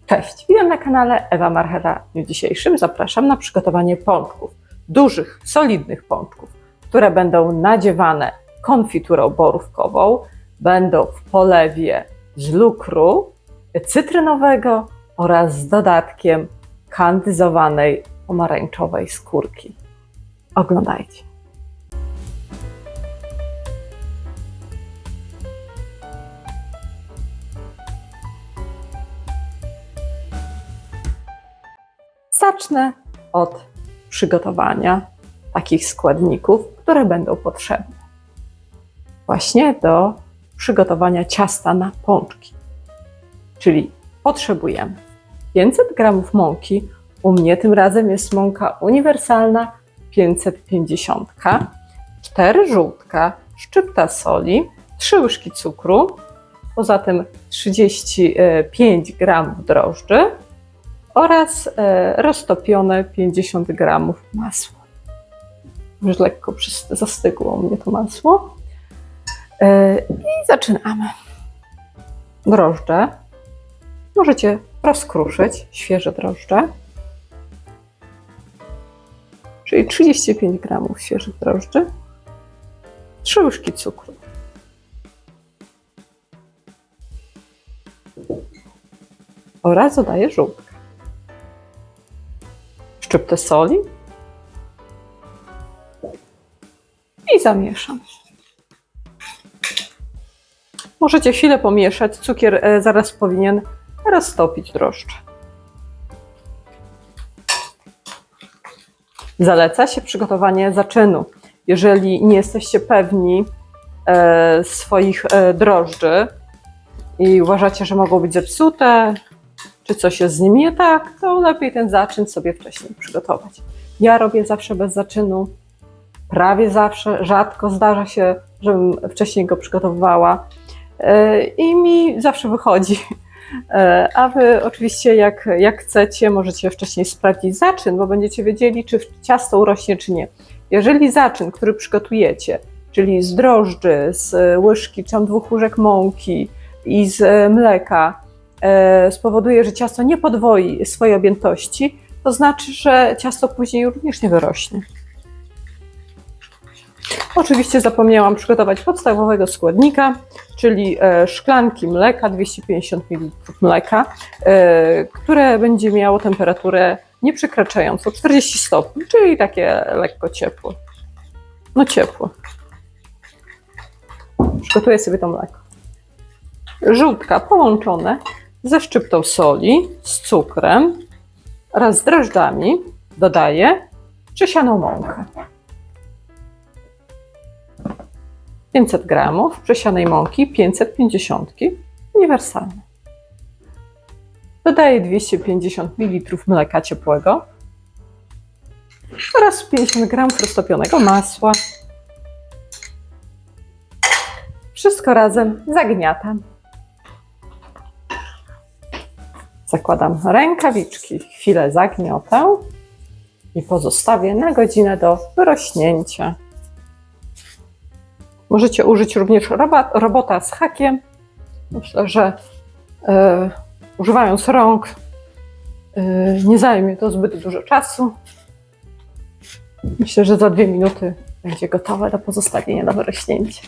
Cześć, witam na kanale Ewa Marcheta. W dniu dzisiejszym zapraszam na przygotowanie pączków. Dużych, solidnych pączków, które będą nadziewane konfiturą borówkową, będą w polewie z lukru cytrynowego oraz z dodatkiem kandyzowanej pomarańczowej skórki. Oglądajcie. Zacznę od przygotowania takich składników, które będą potrzebne właśnie do przygotowania ciasta na pączki. Czyli potrzebujemy 500 g mąki, u mnie tym razem jest mąka uniwersalna 550, 4 żółtka, szczypta soli, 3 łyżki cukru, poza tym 35 g drożdży, oraz roztopione 50 g masła. Już lekko zastygło mnie to masło. I zaczynamy. Drożdże. Możecie rozkruszyć świeże drożdże. Czyli 35 g świeżych drożdży. 3 łyżki cukru. Oraz dodaję żółtkę. Szczyptę soli i zamieszam. Możecie chwilę pomieszać, cukier zaraz powinien roztopić drożdże. Zaleca się przygotowanie zaczynu. Jeżeli nie jesteście pewni swoich drożdży i uważacie, że mogą być zepsute, czy coś jest z nimi nie tak, to lepiej ten zaczyn sobie wcześniej przygotować. Ja robię zawsze bez zaczynu, prawie zawsze, rzadko zdarza się, żebym wcześniej go przygotowywała i mi zawsze wychodzi. A wy oczywiście jak chcecie, możecie wcześniej sprawdzić zaczyn, bo będziecie wiedzieli, czy ciasto urośnie, czy nie. Jeżeli zaczyn, który przygotujecie, czyli z drożdży, z łyżki czy tam 2 łyżek mąki i z mleka, spowoduje, że ciasto nie podwoi swojej objętości, to znaczy, że ciasto później również nie wyrośnie. Oczywiście zapomniałam przygotować podstawowego składnika, czyli szklanki mleka, 250 ml mleka, które będzie miało temperaturę nie przekraczającą 40 stopni, czyli takie lekko ciepłe. No ciepłe. Przygotuję sobie to mleko. Żółtka połączone ze szczyptą soli, z cukrem oraz z drożdżami dodaję przesianą mąkę. 500 g przesianej mąki 550 uniwersalnej. Dodaję 250 ml mleka ciepłego oraz 50 g roztopionego masła. Wszystko razem zagniatam. Zakładam rękawiczki, chwilę zagniotę i pozostawię na godzinę do wyrośnięcia. Możecie użyć również robota z hakiem. Myślę, że używając rąk nie zajmie to zbyt dużo czasu. Myślę, że za 2 minuty będzie gotowe do pozostawienia do wyrośnięcia.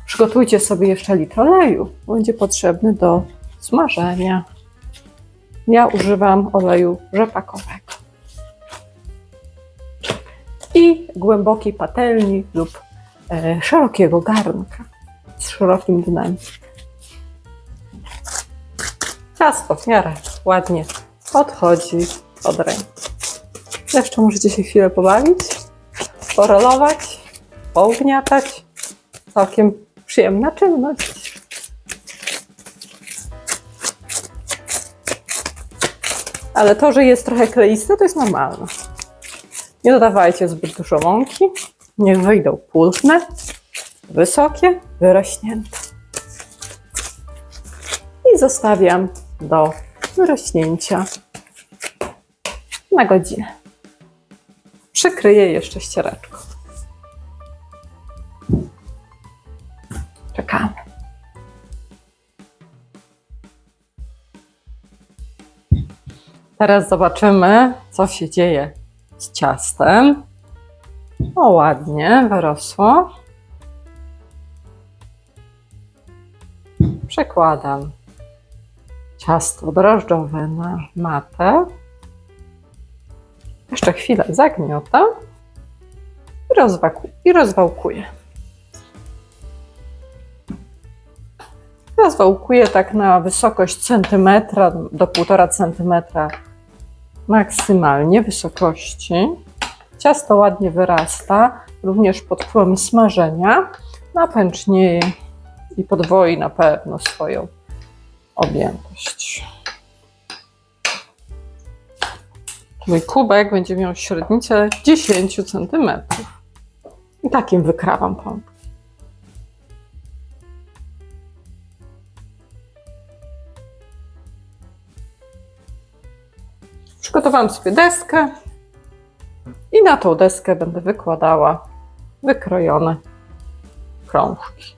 Przygotujcie sobie jeszcze litr oleju, będzie potrzebny do smażenia. Ja używam oleju rzepakowego. I głębokiej patelni lub szerokiego garnka z szerokim dnem. Ciasto w miarę ładnie odchodzi od ręki. Jeszcze możecie się chwilę pobawić, porolować, pougniatać. Całkiem przyjemna czynność. Ale to, że jest trochę kleiste, to jest normalne. Nie dodawajcie zbyt dużo mąki. Niech wyjdą pulchne, wysokie, wyrośnięte. I zostawiam do wyrośnięcia na godzinę. Przykryję jeszcze ściereczką. Czekamy. Teraz zobaczymy, co się dzieje z ciastem. O, ładnie wyrosło. Przekładam ciasto drożdżowe na matę. Jeszcze chwilę zagniotę i rozwałkuję. Rozwałkuję tak na wysokość centymetra do 1,5 centymetra maksymalnie wysokości. Ciasto ładnie wyrasta, również pod wpływem smażenia. Napęcznieje i podwoi na pewno swoją objętość. Mój kubek będzie miał średnicę 10 cm. I takim wykrawam pączki. Przygotowałam sobie deskę i na tą deskę będę wykładała wykrojone krążki.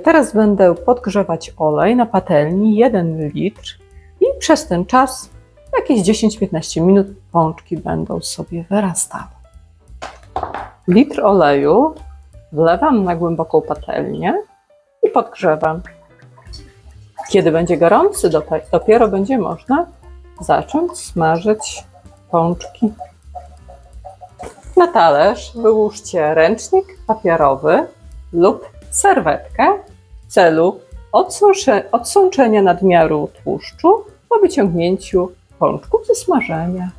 Teraz będę podgrzewać olej na patelni 1 litr i przez ten czas jakieś 10-15 minut pączki będą sobie wyrastały. Litr oleju wlewam na głęboką patelnię i podgrzewam. Kiedy będzie gorący, dopiero będzie można zacząć smażyć pączki. Na talerz wyłóżcie ręcznik papierowy lub serwetkę w celu odsączenia nadmiaru tłuszczu po wyciągnięciu pączków ze smażenia.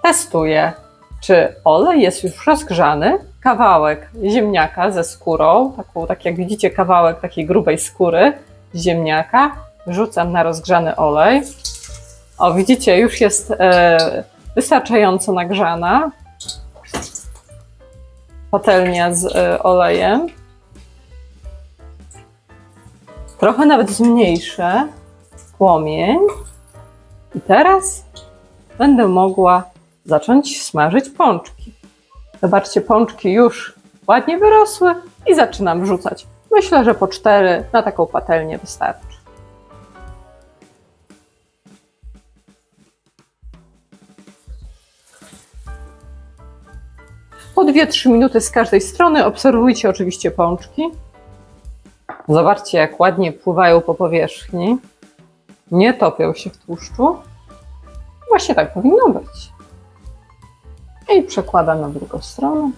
Testuję, czy olej jest już rozgrzany. Kawałek ziemniaka ze skórą, tak jak widzicie, kawałek takiej grubej skóry ziemniaka wrzucam na rozgrzany olej. O, widzicie, już jest wystarczająco nagrzana patelnia z olejem. Trochę nawet zmniejszę płomień i teraz będę mogła zacząć smażyć pączki. Zobaczcie, pączki już ładnie wyrosły i zaczynam wrzucać. Myślę, że po 4 na taką patelnię wystarczy. Po 2-3 minuty z każdej strony obserwujcie oczywiście pączki. Zobaczcie, jak ładnie pływają po powierzchni. Nie topią się w tłuszczu. Właśnie tak powinno być. I przekładam na drugą stronę.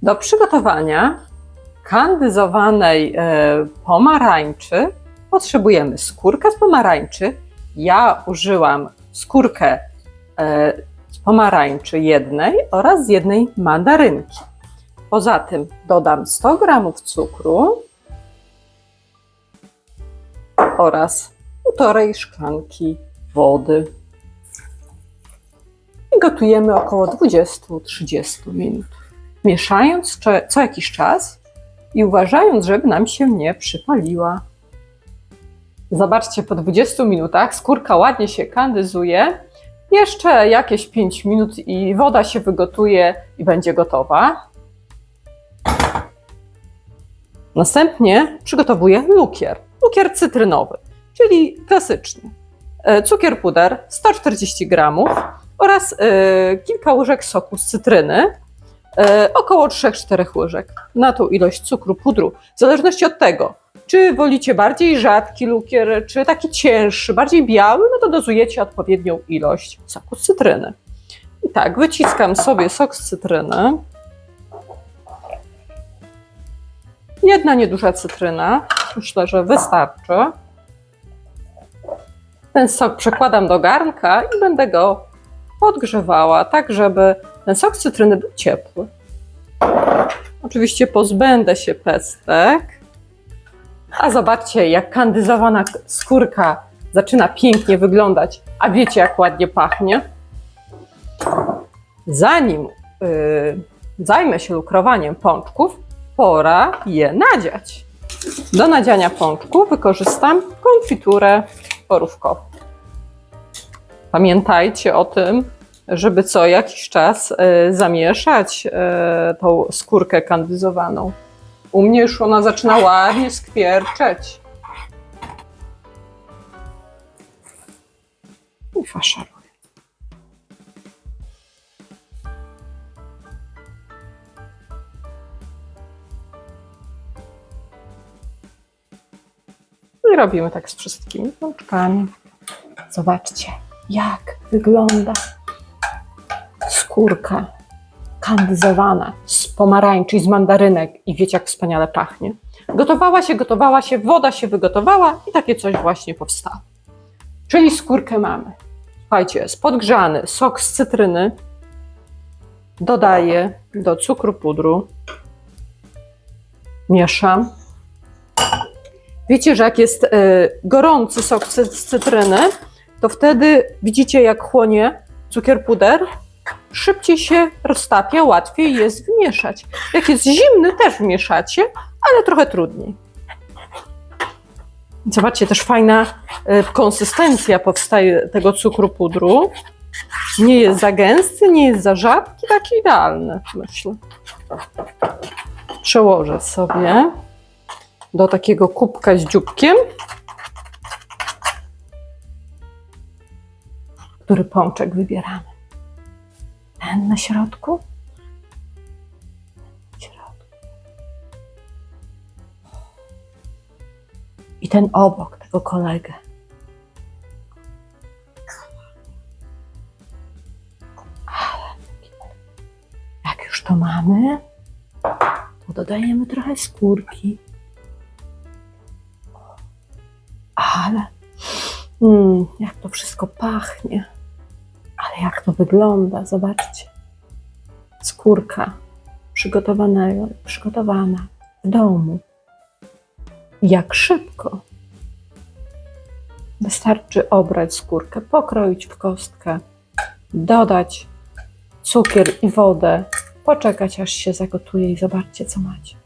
Do przygotowania kandyzowanej pomarańczy potrzebujemy skórkę z pomarańczy. Ja użyłam skórkę z pomarańczy jednej oraz z jednej mandarynki. Poza tym dodam 100 g cukru oraz 1,5 szklanki wody. I gotujemy około 20-30 minut. Mieszając co jakiś czas i uważając, żeby nam się nie przypaliła. Zobaczcie, po 20 minutach skórka ładnie się kandyzuje. Jeszcze jakieś 5 minut i woda się wygotuje i będzie gotowa. Następnie przygotowuję lukier. Lukier cytrynowy, czyli klasyczny. Cukier puder 140 g oraz kilka łyżek soku z cytryny. Około 3-4 łyżek na tą ilość cukru pudru. W zależności od tego, czy wolicie bardziej rzadki lukier, czy taki cięższy, bardziej biały, no to dozujecie odpowiednią ilość soku z cytryny. I tak, wyciskam sobie sok z cytryny. Jedna nieduża cytryna, myślę, że wystarczy. Ten sok przekładam do garnka i będę go podgrzewała, tak żeby ten sok z cytryny był ciepły. Oczywiście pozbędę się pestek. A zobaczcie, jak kandyzowana skórka zaczyna pięknie wyglądać. A wiecie, jak ładnie pachnie? Zanim zajmę się lukrowaniem pączków, pora je nadziać. Do nadziania pączków wykorzystam konfiturę borówkową. Pamiętajcie o tym, żeby co jakiś czas zamieszać tą skórkę kandyzowaną. U mnie już ona zaczyna ładnie skwierczeć. I faszeruję. I robimy tak z wszystkimi pączkami. Zobaczcie, jak wygląda skórka kandyzowana z pomarańczy i z mandarynek. I wiecie, jak wspaniale pachnie. Gotowała się, woda się wygotowała i takie coś właśnie powstało. Czyli skórkę mamy. Słuchajcie, jest podgrzany sok z cytryny. Dodaję do cukru pudru. Mieszam. Wiecie, że jak jest gorący sok z cytryny, to wtedy widzicie, jak chłonie cukier puder, szybciej się roztapia, łatwiej jest wymieszać. Jak jest zimny, też wmieszacie, ale trochę trudniej. Zobaczcie, też fajna konsystencja powstaje tego cukru pudru. Nie jest za gęsty, nie jest za rzadki, taki idealny, myślę. Przełożę sobie do takiego kubka z dzióbkiem, który pączek wybieramy. Ten na środku. I ten obok, tego kolegę. Jak już to mamy, to dodajemy trochę skórki. Ale jak to wszystko pachnie. Ale jak to wygląda, zobaczcie. Skórka przygotowana w domu. Jak szybko. Wystarczy obrać skórkę, pokroić w kostkę, dodać cukier i wodę, poczekać, aż się zagotuje i zobaczcie, co macie.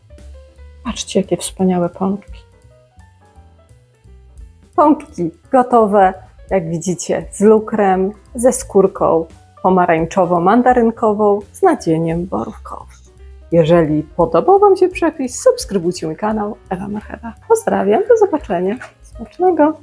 Patrzcie, jakie wspaniałe pączki. Pączki gotowe, jak widzicie, z lukrem, ze skórką pomarańczowo-mandarynkową, z nadzieniem borówkowym. Jeżeli podobał Wam się przepis, subskrybujcie mój kanał Ewa Marchewa. Pozdrawiam, do zobaczenia. Smacznego!